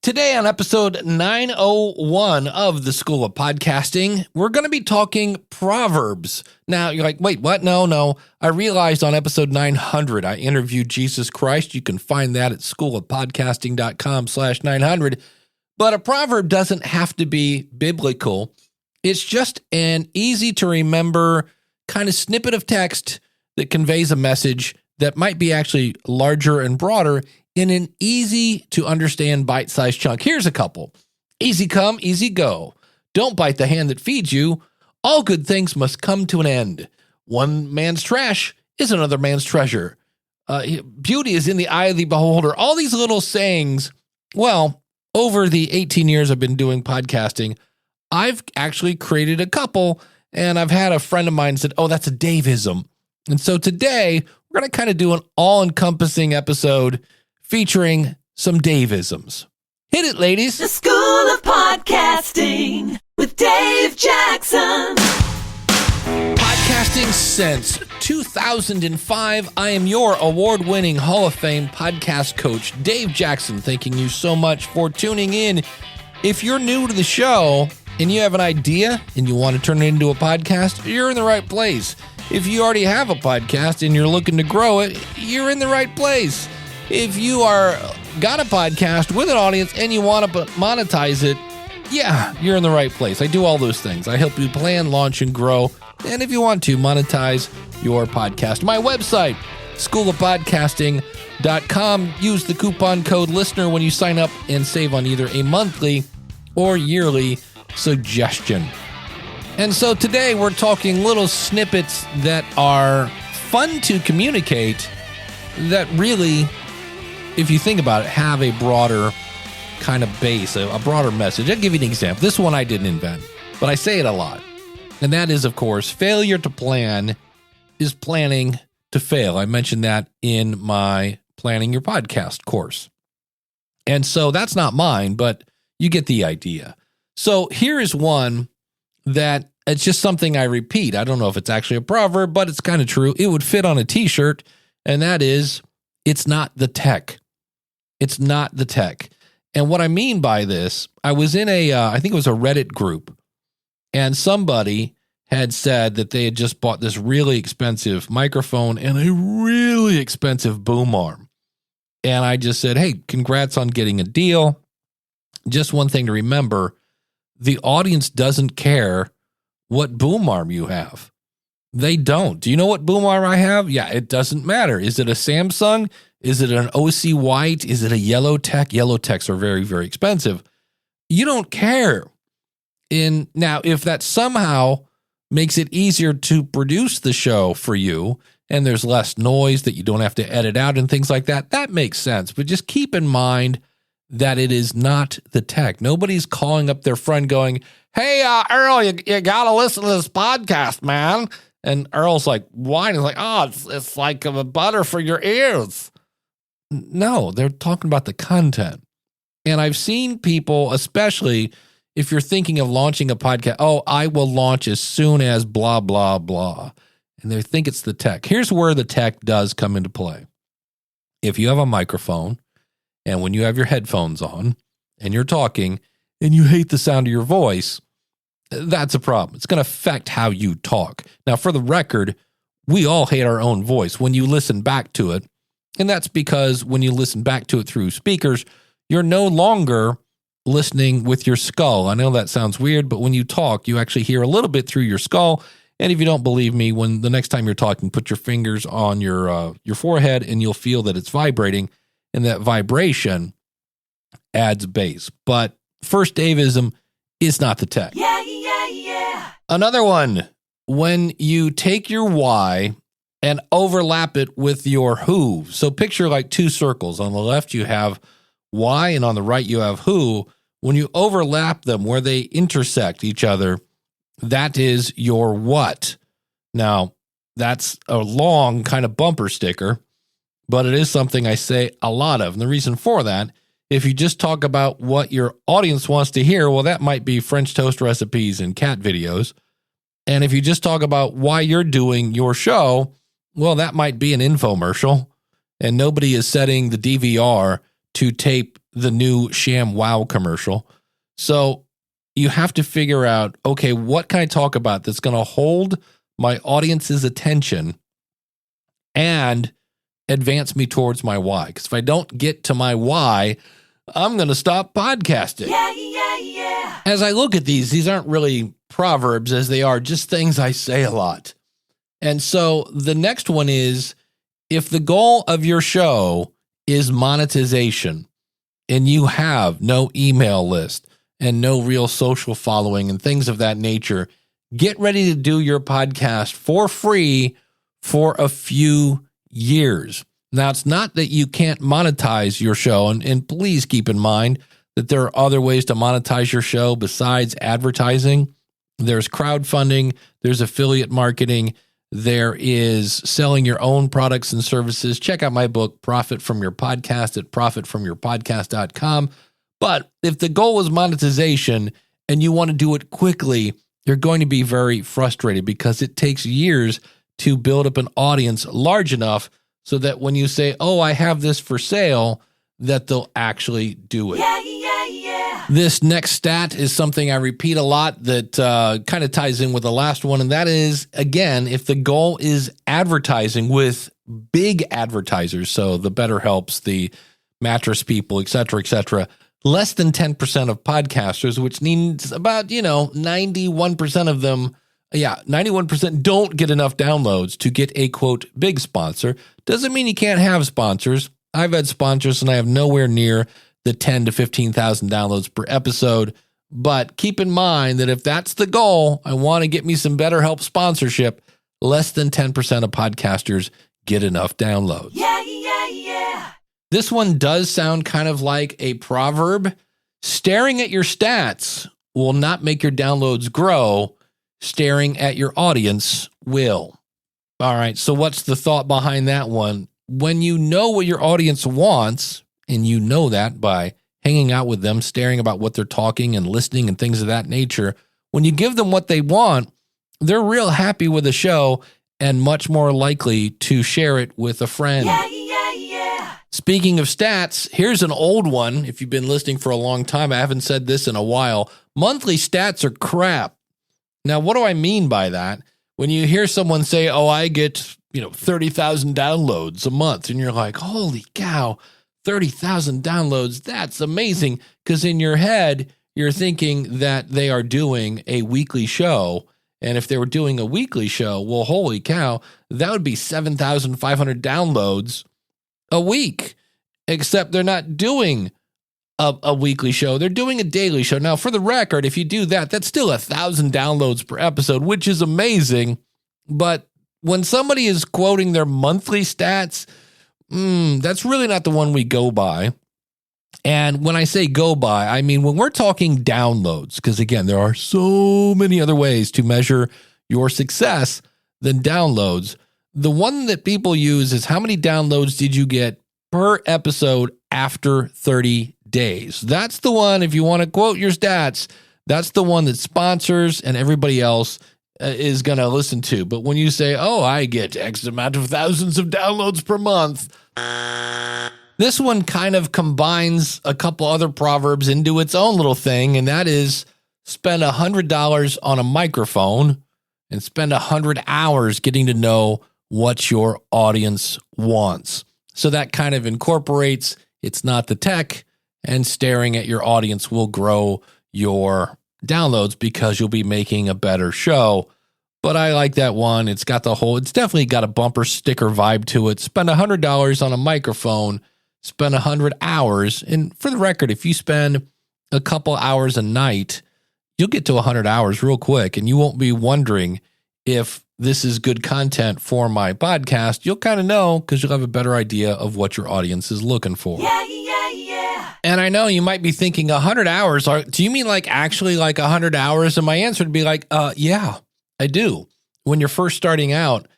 Today on episode 901 of the School of Podcasting, we're going to be talking Proverbs. Now, you're like, wait, what? No. I realized on episode 900, I interviewed Jesus Christ. You can find that at schoolofpodcasting.com/900. But a proverb doesn't have to be biblical. It's just an easy to remember kind of snippet of text that conveys a message that might be actually larger and broader in an easy to understand bite-sized chunk. Here's a couple. Easy come, easy go. Don't bite the hand that feeds you. All good things must come to an end. One man's trash is another man's treasure. Beauty is in the eye of the beholder. All these little sayings. Well, over the 18 years I've been doing podcasting, I've actually created a couple, and I've had a friend of mine said, oh, that's a Daveism. And so today, we're going to kind of do an all-encompassing episode featuring some Daveisms. Hit it, ladies. The School of Podcasting with Dave Jackson. Podcasting since 2005. I am your award-winning Hall of Fame podcast coach, Dave Jackson, thanking you so much for tuning in. If you're new to the show and you have an idea and you want to turn it into a podcast, you're in the right place. If you already have a podcast and you're looking to grow it, you're in the right place. If you got a podcast with an audience and you want to monetize it, yeah, you're in the right place. I do all those things. I help you plan, launch, and grow. And if you want to, monetize your podcast. My website, schoolofpodcasting.com. Use the coupon code LISTENER when you sign up and save on either a monthly or yearly suggestion. And so today we're talking little snippets that are fun to communicate that really, if you think about it, have a broader kind of base, a broader message. I'll give you an example. This one I didn't invent, but I say it a lot. And that is, of course, failure to plan is planning to fail. I mentioned that in my Planning Your Podcast course. And so that's not mine, but you get the idea. So here is one that it's just something I repeat. I don't know if it's actually a proverb, but it's kind of true. It would fit on a t-shirt, and that is, it's not the tech. It's not the tech. And what I mean by this, I was in I think it was a Reddit group, and somebody had said that they had just bought this really expensive microphone and a really expensive boom arm. And I just said, hey, congrats on getting a deal. Just one thing to remember, the audience doesn't care what boom arm you have. They don't. Do you know what boom arm I have? Yeah, it doesn't matter. Is it a Samsung? Is it an OC White? Is it a Yellow Tech? Yellow Techs are very, very expensive. You don't care. Now, if that somehow makes it easier to produce the show for you, and there's less noise that you don't have to edit out and things like that, that makes sense. But just keep in mind that it is not the tech. Nobody's calling up their friend going, hey, Earl, you got to listen to this podcast, man. And Earl's like, why? He's like, oh, it's like a butter for your ears. No, they're talking about the content. And I've seen people, especially if you're thinking of launching a podcast, oh, I will launch as soon as blah, blah, blah. And they think it's the tech. Here's where the tech does come into play. If you have a microphone, and when you have your headphones on and you're talking and you hate the sound of your voice, that's a problem. It's going to affect how you talk. Now, for the record, we all hate our own voice when you listen back to it. And that's because when you listen back to it through speakers, you're no longer listening with your skull. I know that sounds weird, but when you talk, you actually hear a little bit through your skull. And if you don't believe me, when the next time you're talking, put your fingers on your forehead and you'll feel that it's vibrating. And that vibration adds bass. But first Daveism is not the tech. Yeah. Another one, when you take your why and overlap it with your who. So picture like two circles. On the left, you have why, and on the right, you have who. When you overlap them where they intersect each other, that is your what. Now, that's a long kind of bumper sticker, but it is something I say a lot of. And the reason for that, if you just talk about what your audience wants to hear, well, that might be French toast recipes and cat videos. And if you just talk about why you're doing your show, well, that might be an infomercial. And nobody is setting the DVR to tape the new Sham Wow commercial. So you have to figure out, okay, what can I talk about that's going to hold my audience's attention and advance me towards my why? Because if I don't get to my why, I'm going to stop podcasting. Yeah. As I look at these aren't really proverbs as they are just things I say a lot. And so the next one is, if the goal of your show is monetization and you have no email list and no real social following and things of that nature, get ready to do your podcast for free for a few years. Now, it's not that you can't monetize your show, and please keep in mind that there are other ways to monetize your show besides advertising. There's crowdfunding, there's affiliate marketing, there is selling your own products and services. Check out my book, Profit From Your Podcast, at profitfromyourpodcast.com. But if the goal is monetization and you want to do it quickly, you're going to be very frustrated because it takes years to build up an audience large enough so that when you say, oh, I have this for sale, that they'll actually do it. Yeah. This next stat is something I repeat a lot that kind of ties in with the last one, and that is, again, if the goal is advertising with big advertisers, so the BetterHelps, the mattress people, et cetera, less than 10% of podcasters, which means about, 91% of them, 91% don't get enough downloads to get a, quote, big sponsor. Doesn't mean you can't have sponsors. I've had sponsors and I have nowhere near the 10 to 15,000 downloads per episode. But keep in mind that if that's the goal, I want to get me some BetterHelp sponsorship, less than 10% of podcasters get enough downloads. Yeah. This one does sound kind of like a proverb. Staring at your stats will not make your downloads grow. Staring at your audience will. All right, so what's the thought behind that one? When you know what your audience wants, and you know that by hanging out with them, staring about what they're talking and listening and things of that nature, when you give them what they want, they're real happy with the show and much more likely to share it with a friend. Yeah. Speaking of stats, here's an old one. If you've been listening for a long time, I haven't said this in a while. Monthly stats are crap. Now, what do I mean by that? When you hear someone say, oh, I get, 30,000 downloads a month, and you're like, holy cow, 30,000 downloads, that's amazing. Because in your head, you're thinking that they are doing a weekly show. And if they were doing a weekly show, well, holy cow, that would be 7,500 downloads a week. Except they're not doing a weekly show. They're doing a daily show. Now, for the record, if you do that, that's still 1,000 downloads per episode, which is amazing. But when somebody is quoting their monthly stats, that's really not the one we go by. And when I say go by, I mean when we're talking downloads, because again, there are so many other ways to measure your success than downloads. The one that people use is how many downloads did you get per episode after 30 days. That's the one, if you want to quote your stats, that's the one that sponsors and everybody else is going to listen to. But when you say, oh, I get X amount of thousands of downloads per month, this one kind of combines a couple other proverbs into its own little thing, and that is spend $100 on a microphone and spend 100 hours getting to know what your audience wants. So that kind of incorporates, it's not the tech, and staring at your audience will grow your downloads because you'll be making a better show. But I like that one. It's definitely got a bumper sticker vibe to it. Spend $100 on a microphone, spend 100 hours. And for the record, if you spend a couple hours a night, you'll get to 100 hours real quick, and you won't be wondering if this is good content for my podcast. You'll kind of know because you'll have a better idea of what your audience is looking for. Yeah. And I know you might be thinking 100 hours. Do you mean actually 100 hours? And my answer would be yeah, I do. When you're first starting out,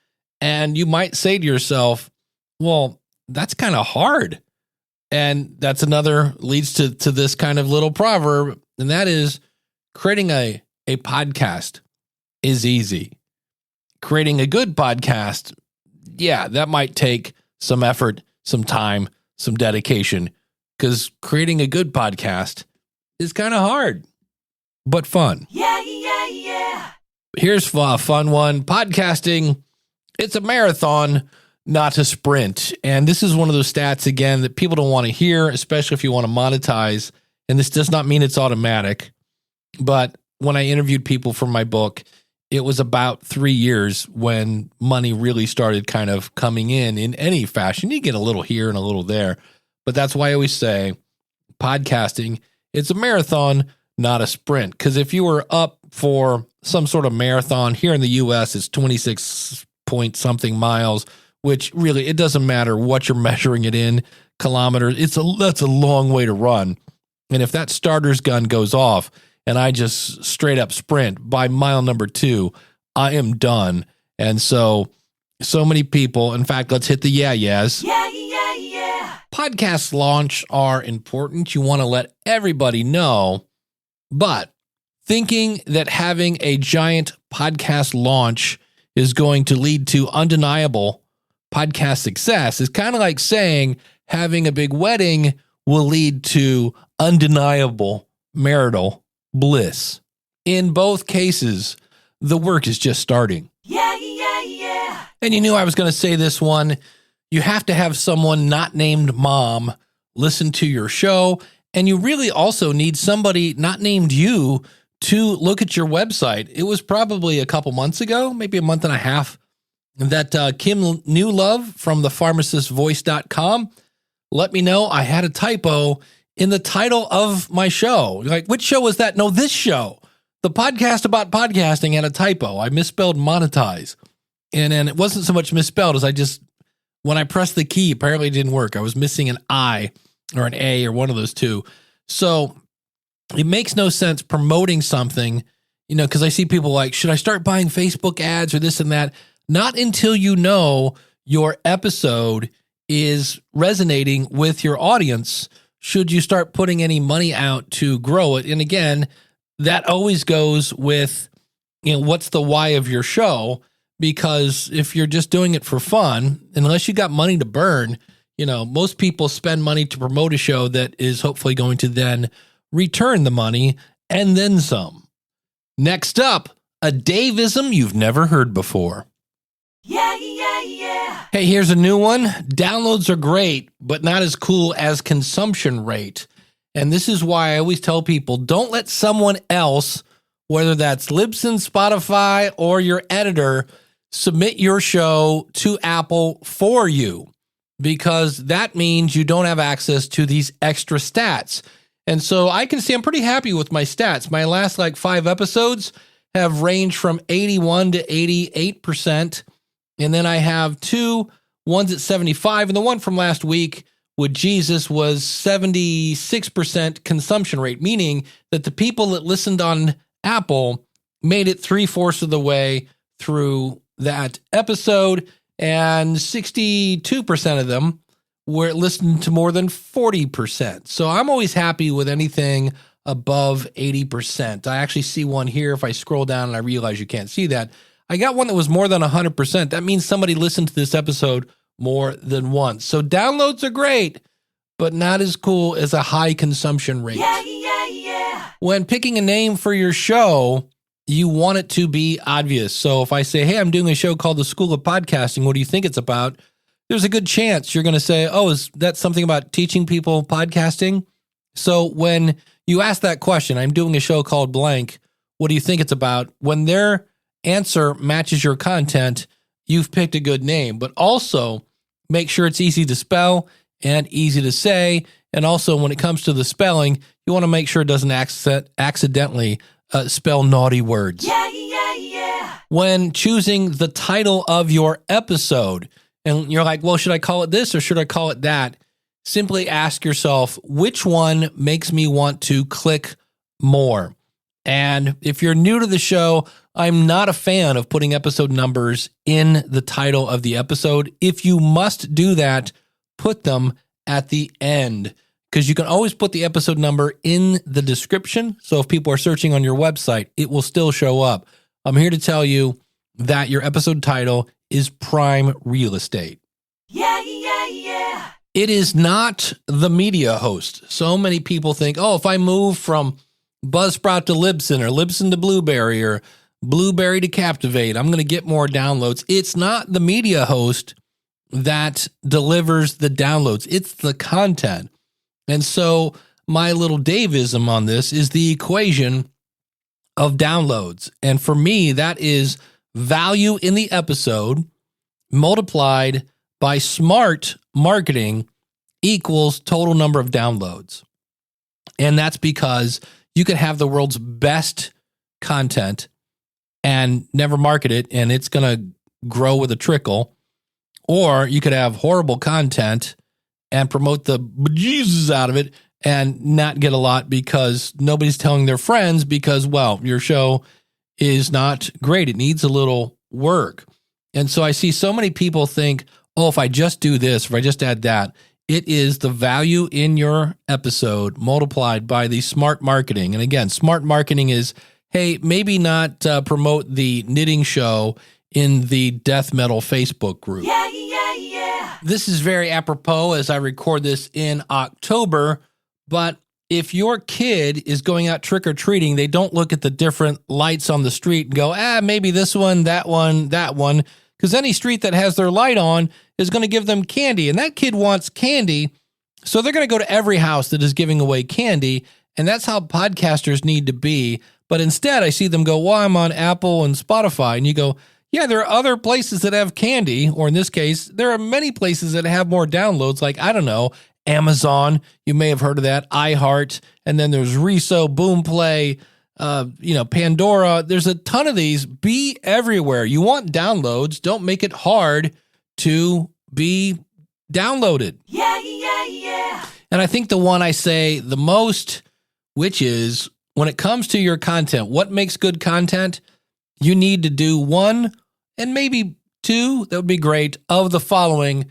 and you might say to yourself, well, that's kind of hard. And that's leads to this kind of little proverb. And that is, creating a podcast is easy. Creating a good podcast, yeah, that might take some effort, some time, some dedication. because creating a good podcast is kind of hard, but fun. Yeah, yeah, yeah. Here's a fun one. Podcasting, it's a marathon, not a sprint. And this is one of those stats, again, that people don't want to hear, especially if you want to monetize. And this does not mean it's automatic. But when I interviewed people for my book, it was about 3 years when money really started kind of coming in any fashion. You get a little here and a little there. But that's why I always say podcasting, it's a marathon, not a sprint. Because if you were up for some sort of marathon here in the U.S., it's 26 point something miles, which really, it doesn't matter what you're measuring it in kilometers. That's a long way to run. And if that starter's gun goes off and I just straight up sprint by mile number 2, I am done. And so many people, in fact, let's hit the yeahs. Yeah, yeah, yeah. Podcast launch are important. You want to let everybody know, but thinking that having a giant podcast launch is going to lead to undeniable podcast success is kind of like saying having a big wedding will lead to undeniable marital bliss. In both cases, the work is just starting. Yeah, yeah, yeah. And you knew I was going to say this one. You have to have someone not named mom listen to your show. And you really also need somebody not named you to look at your website. It was probably a couple months ago, maybe a month and a half, that Kim Newlove from thepharmacistvoice.com let me know I had a typo in the title of my show. Like, which show was that? No, this show. The podcast about podcasting had a typo. I misspelled monetize. And it wasn't so much misspelled as when I pressed the key, apparently it didn't work. I was missing an I or an A or one of those two. So it makes no sense promoting something, because I see people like, should I start buying Facebook ads or this and that? Not until you know your episode is resonating with your audience should you start putting any money out to grow it. And again, that always goes with, what's the why of your show? Because if you're just doing it for fun, unless you got money to burn, most people spend money to promote a show that is hopefully going to then return the money and then some. Next up, a Daveism you've never heard before. Yeah, yeah, yeah. Hey, here's a new one. Downloads are great, but not as cool as consumption rate. And this is why I always tell people, don't let someone else, whether that's Libsyn, Spotify, or your editor, submit your show to Apple for you, because that means you don't have access to these extra stats. And so I can say I'm pretty happy with my stats. My last 5 episodes have ranged from 81 to 88%. And then I have 2, one's at 75. And the one from last week with Jesus was 76% consumption rate, meaning that the people that listened on Apple made it 3/4 of the way through that episode. And 62% of them were listened to more than 40%. So I'm always happy with anything above 80%. I actually see one here. If I scroll down and I realize you can't see that, I got one that was more than 100%. That means somebody listened to this episode more than once. So downloads are great, but not as cool as a high consumption rate. Yeah, yeah, yeah. When picking a name for your show, you want it to be obvious. So if I say, hey, I'm doing a show called The School of Podcasting, what do you think it's about? There's a good chance you're going to say, oh, is that something about teaching people podcasting? So when you ask that question, I'm doing a show called blank, what do you think it's about? When their answer matches your content, you've picked a good name. But also make sure it's easy to spell and easy to say. And also when it comes to the spelling, you want to make sure it doesn't accidentally spell naughty words. Yeah, yeah, yeah. When choosing the title of your episode, and you're like, well, should I call it this or should I call it that? Simply ask yourself, which one makes me want to click more? And if you're new to the show, I'm not a fan of putting episode numbers in the title of the episode. If you must do that, put them at the end, because you can always put the episode number in the description. So if people are searching on your website, it will still show up. I'm here to tell you that your episode title is prime real estate. Yeah, yeah, yeah. It is not the media host. So many people think, oh, if I move from Buzzsprout to Libsyn or Libsyn to Blueberry or Blueberry to Captivate, I'm going to get more downloads. It's not the media host that delivers the downloads. It's the content. And so my little Daveism on this is the equation of downloads. And for me, that is value in the episode multiplied by smart marketing equals total number of downloads. And that's because you could have the world's best content and never market it, and it's going to grow with a trickle. Or you could have horrible content and promote the bejesus out of it and not get a lot because nobody's telling their friends because, well, your show is not great. It needs a little work. And so I see so many people think, oh, if I just do this, if I just add that, it is the value in your episode multiplied by the smart marketing. And again, smart marketing is, hey, maybe not promote the knitting show in the death metal Facebook group. Yeah. This is very apropos as I record this in October, but if your kid is going out trick-or-treating, they don't look at the different lights on the street and go, maybe this one, that one, because any street that has their light on is going to give them candy, and that kid wants candy, so they're going to go to every house that is giving away candy, and that's how podcasters need to be. But instead, I see them go, well, I'm on Apple and Spotify, and you go, yeah, there are other places that have candy, or in this case, there are many places that have more downloads, like, I don't know, Amazon, you may have heard of that, iHeart, and then there's Reso, Boomplay, Pandora. There's a ton of these. Be everywhere. You want downloads. Don't make it hard to be downloaded. Yeah. And I think the one I say the most, which is when it comes to your content, what makes good content? You need to do one and maybe two, that would be great, of the following.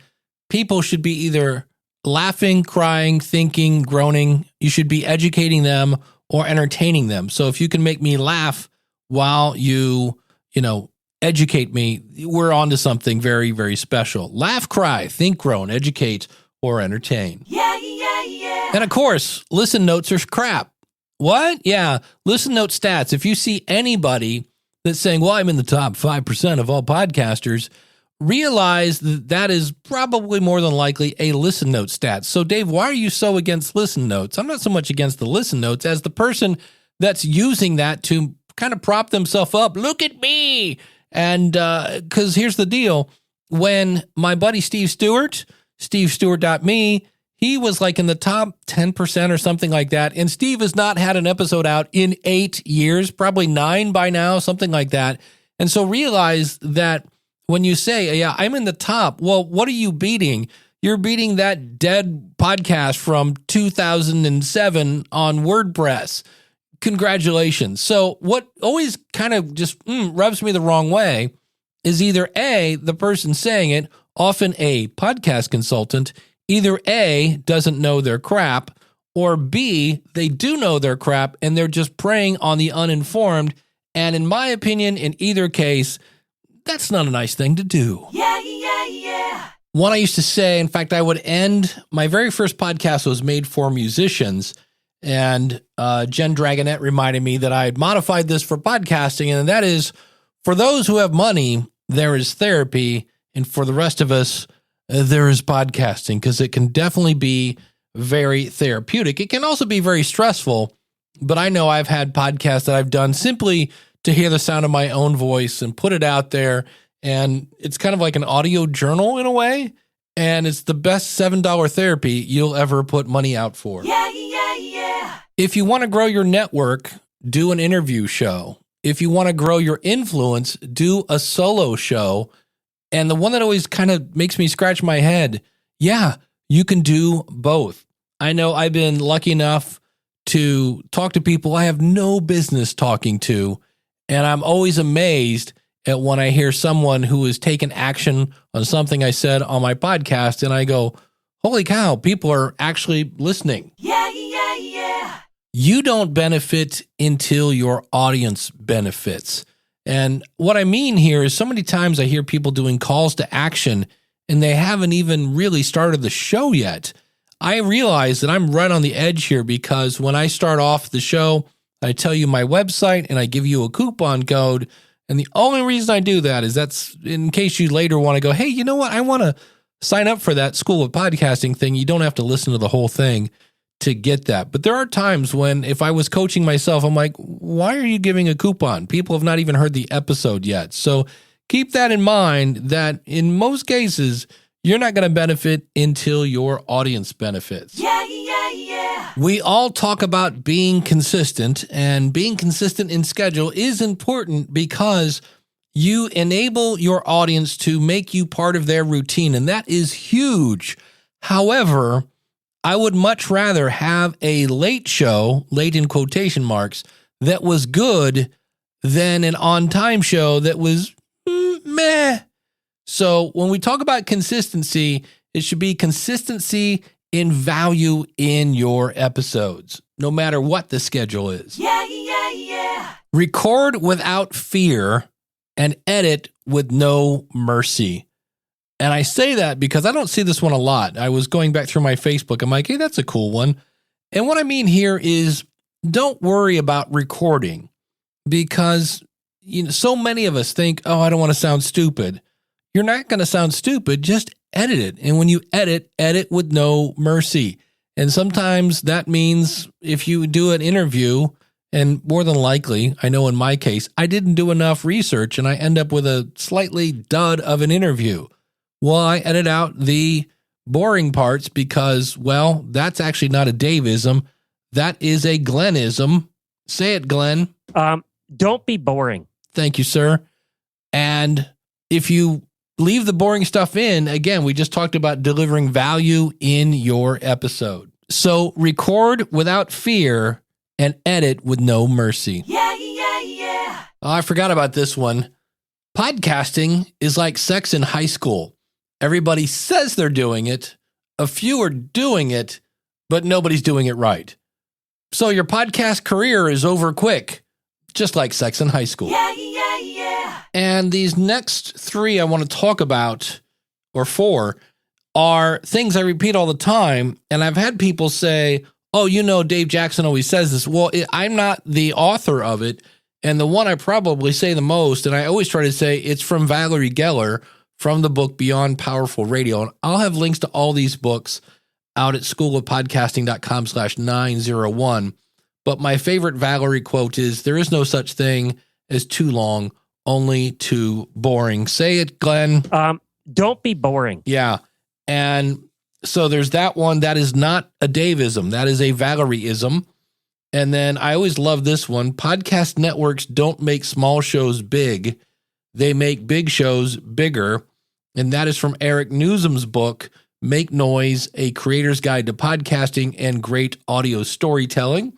People should be either laughing, crying, thinking, groaning. You should be educating them or entertaining them. So if you can make me laugh while you educate me, we're on to something very, very special. Laugh, cry, think, groan, educate, or entertain. Yeah. And of course, listen notes are crap. What? Yeah, listen note stats. If you see anybody that's saying, well, I'm in the top 5% of all podcasters, realize that is probably more than likely a listen note stat. So, Dave, why are you so against listen notes? I'm not so much against the listen notes as the person that's using that to kind of prop themselves up. Look at me. And because here's the deal. When my buddy Steve Stewart, stevestewart.me, he was like in the top 10% or something like that. And Steve has not had an episode out in 8 years, probably 9 by now, something like that. And so realize that when you say, yeah, I'm in the top, well, what are you beating? You're beating that dead podcast from 2007 on WordPress. Congratulations. So what always kind of just rubs me the wrong way is either A, the person saying it, often a podcast consultant, either A, doesn't know their crap, or B, they do know their crap and they're just preying on the uninformed. And in my opinion, in either case, that's not a nice thing to do. Yeah. One I used to say, in fact, I would end, my very first podcast was made for musicians, and Jen Dragonette reminded me that I had modified this for podcasting, and that is, for those who have money, there is therapy, and for the rest of us, there is podcasting, because it can definitely be very therapeutic. It can also be very stressful, but I know I've had podcasts that I've done simply to hear the sound of my own voice and put it out there, and it's kind of like an audio journal in a way, and it's the best $7 therapy you'll ever put money out for. Yeah. If you want to grow your network, do an interview show. If you want to grow your influence, do a solo show. And the one that always kind of makes me scratch my head, yeah, you can do both. I know I've been lucky enough to talk to people I have no business talking to, and I'm always amazed at when I hear someone who has taken action on something I said on my podcast, and I go, holy cow, people are actually listening. Yeah. You don't benefit until your audience benefits. And what I mean here is so many times I hear people doing calls to action, and they haven't even really started the show yet. I realize that I'm right on the edge here because when I start off the show, I tell you my website and I give you a coupon code. And the only reason I do that is that's in case you later want to go, hey, you know what? I want to sign up for that School of Podcasting thing. You don't have to listen to the whole thing to get that. But there are times when if I was coaching myself, I'm like, why are you giving a coupon? People have not even heard the episode yet. So keep that in mind that in most cases, you're not going to benefit until your audience benefits. Yeah, yeah, yeah. We all talk about being consistent, and being consistent in schedule is important because you enable your audience to make you part of their routine, and that is huge. However, I would much rather have a late show, late in quotation marks, that was good than an on-time show that was meh. So when we talk about consistency, it should be consistency in value in your episodes, no matter what the schedule is. Yeah, yeah, yeah. Record without fear and edit with no mercy. And I say that because I don't see this one a lot. I was going back through my Facebook. I'm like, hey, that's a cool one. And what I mean here is don't worry about recording because so many of us think, oh, I don't want to sound stupid. You're not going to sound stupid. Just edit it. And when you edit with no mercy. And sometimes that means if you do an interview, and more than likely, I know in my case, I didn't do enough research and I end up with a slightly dud of an interview. Well, I edit out the boring parts because, well, that's actually not a Daveism. That is a Glennism. Say it, Glenn. Don't be boring. Thank you, sir. And if you leave the boring stuff in, again, we just talked about delivering value in your episode. So record without fear and edit with no mercy. Yeah, yeah, yeah. Oh, I forgot about this one. Podcasting is like sex in high school. Everybody says they're doing it. A few are doing it, but nobody's doing it right. So your podcast career is over quick, just like sex in high school. Yeah, yeah, yeah. And these next three I want to talk about, or four, are things I repeat all the time. And I've had people say, oh, Dave Jackson always says this. Well, I'm not the author of it. And the one I probably say the most, and I always try to say it's from Valerie Geller from the book Beyond Powerful Radio. And I'll have links to all these books out at schoolofpodcasting.com/901. But my favorite Valerie quote is, there is no such thing as too long, only too boring. Say it, Glenn. Don't be boring. Yeah. And so there's that one. That is not a Daveism. That is a Valerieism. And then I always love this one. Podcast networks don't make small shows big. They make big shows bigger. And that is from Eric Newsom's book, Make Noise, A Creator's Guide to Podcasting and Great Audio Storytelling.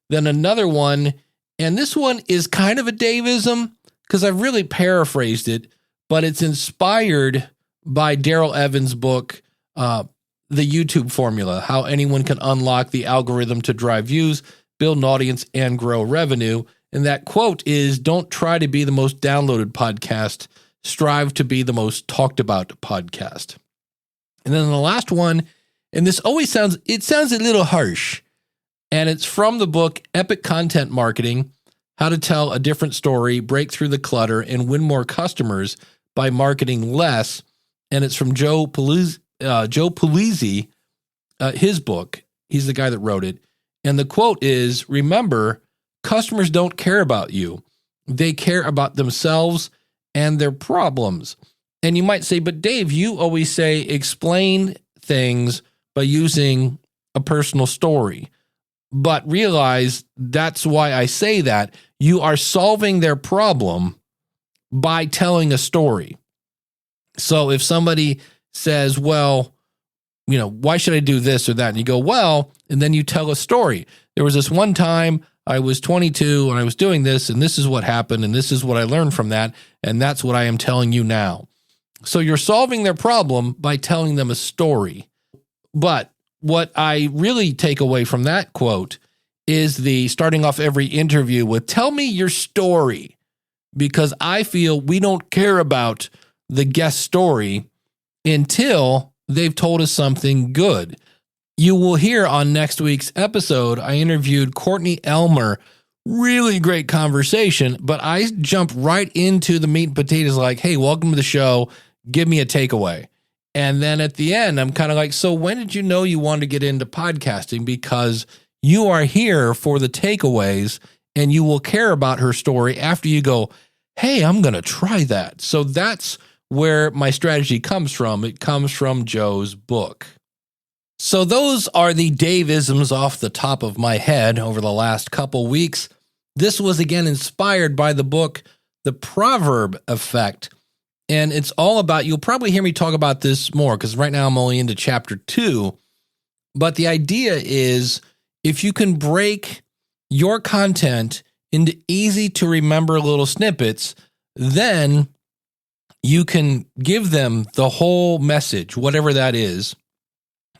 Then another one, and this one is kind of a Daveism because I've really paraphrased it, but it's inspired by Daryl Evans' book, The YouTube Formula, How Anyone Can Unlock the Algorithm to Drive Views, Build an Audience, and Grow Revenue. And that quote is, don't try to be the most downloaded podcast, strive to be the most talked about podcast. And then the last one, and this always sounds a little harsh, and it's from the book Epic Content Marketing, How to Tell a Different Story, Break Through the Clutter, and Win More Customers by Marketing Less. And it's from Joe Pulizzi, his book. He's the guy that wrote it. And the quote is, remember, customers don't care about you. They care about themselves and their problems. And you might say, but Dave, you always say explain things by using a personal story. But realize that's why I say that. You are solving their problem by telling a story. So if somebody says, well, why should I do this or that? And you go, well, and then you tell a story. There was this one time I was 22 and I was doing this, and this is what happened, and this is what I learned from that, and that's what I am telling you now. So you're solving their problem by telling them a story. But what I really take away from that quote is the starting off every interview with, tell me your story, because I feel we don't care about the guest story. until they've told us something good. You will hear on next week's episode, I interviewed Courtney Elmer. Really great conversation, but I jump right into the meat and potatoes like, hey, welcome to the show. Give me a takeaway. And then at the end, I'm kind of like, so when did you know you wanted to get into podcasting? Because you are here for the takeaways and you will care about her story after you go, hey, I'm going to try that. So that's where my strategy comes from. It comes from Joe's book. So those are the Daveisms off the top of my head over the last couple weeks. This was again inspired by the book, The Proverb Effect. And it's all about, you'll probably hear me talk about this more because right now I'm only into chapter 2. But the idea is if you can break your content into easy to remember little snippets, then you can give them the whole message, whatever that is.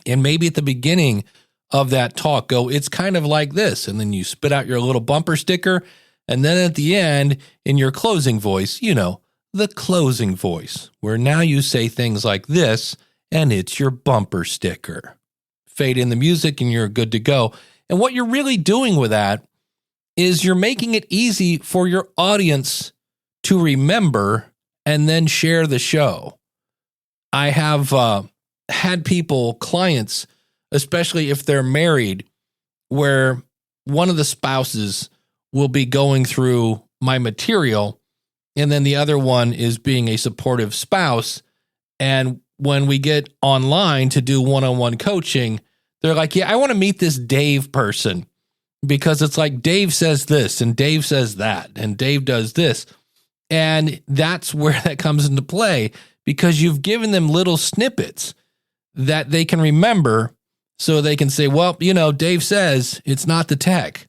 And maybe at the beginning of that talk, go, it's kind of like this. And then you spit out your little bumper sticker. And then at the end, in your closing voice, the closing voice, where now you say things like this, and it's your bumper sticker. Fade in the music and you're good to go. And what you're really doing with that is you're making it easy for your audience to remember and then share the show. I have had clients, especially if they're married, where one of the spouses will be going through my material and then the other one is being a supportive spouse. And when we get online to do one-on-one coaching, they're like, yeah, I want to meet this Dave person because it's like Dave says this and Dave says that and Dave does this. And that's where that comes into play because you've given them little snippets that they can remember so they can say, well, Dave says it's not the tech.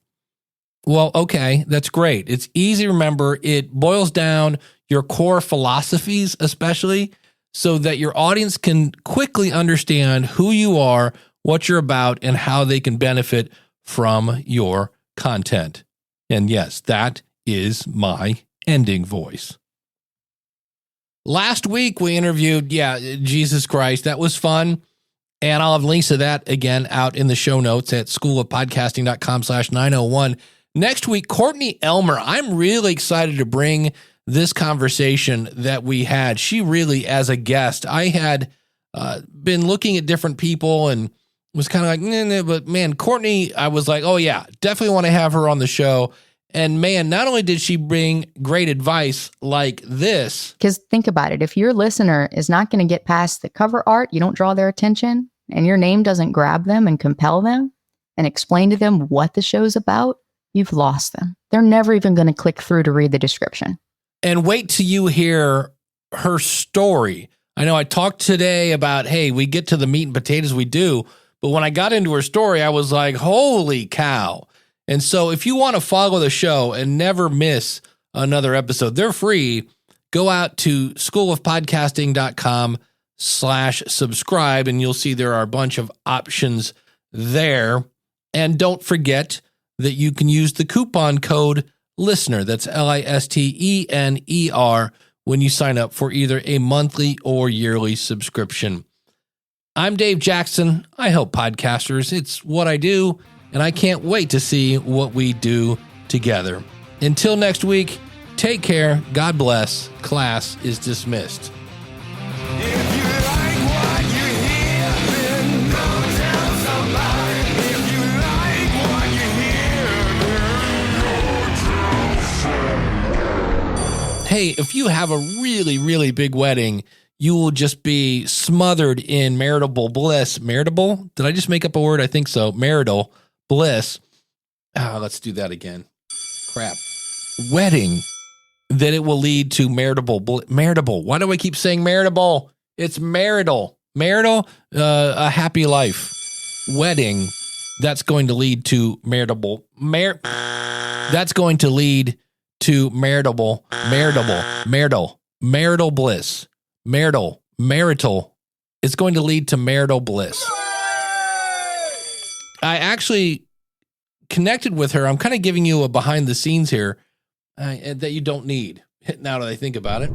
Well, okay, that's great. It's easy to remember. It boils down your core philosophies, especially so that your audience can quickly understand who you are, what you're about, and how they can benefit from your content. And yes, that is my ending voice. Last week, we interviewed, Jesus Christ. That was fun. And I'll have links to that again out in the show notes at schoolofpodcasting.com/901. Next week, Courtney Elmer. I'm really excited to bring this conversation that we had. She really, as a guest, I had been looking at different people and was kind of like, nah, but man, Courtney, I was like, oh yeah, definitely want to have her on the show. And man, not only did she bring great advice like this. Because think about it. If your listener is not going to get past the cover art, you don't draw their attention, and your name doesn't grab them and compel them and explain to them what the show's about, you've lost them. They're never even going to click through to read the description. And wait till you hear her story. I know I talked today about, hey, we get to the meat and potatoes, we do. But when I got into her story, I was like, holy cow. And so if you want to follow the show and never miss another episode, they're free. Go out to schoolofpodcasting.com/subscribe and you'll see there are a bunch of options there. And don't forget that you can use the coupon code LISTENER, that's LISTENER, when you sign up for either a monthly or yearly subscription. I'm Dave Jackson. I help podcasters. It's what I do. And I can't wait to see what we do together. Until next week, take care. God bless. Class is dismissed. Hey, if you have a really, really big wedding, you will just be smothered in marital bliss. Marital? Did I just make up a word? I think so. Marital bliss. Let's do that again. Crap. Wedding. That it will lead to marital. Why do I keep saying marital? It's marital. Marital, a happy life. Wedding. That's going to lead to marital. That's going to lead to marital bliss. Marital. It's going to lead to marital bliss. I actually connected with her. I'm kind of giving you a behind the scenes here that you don't need. Now that I think about it.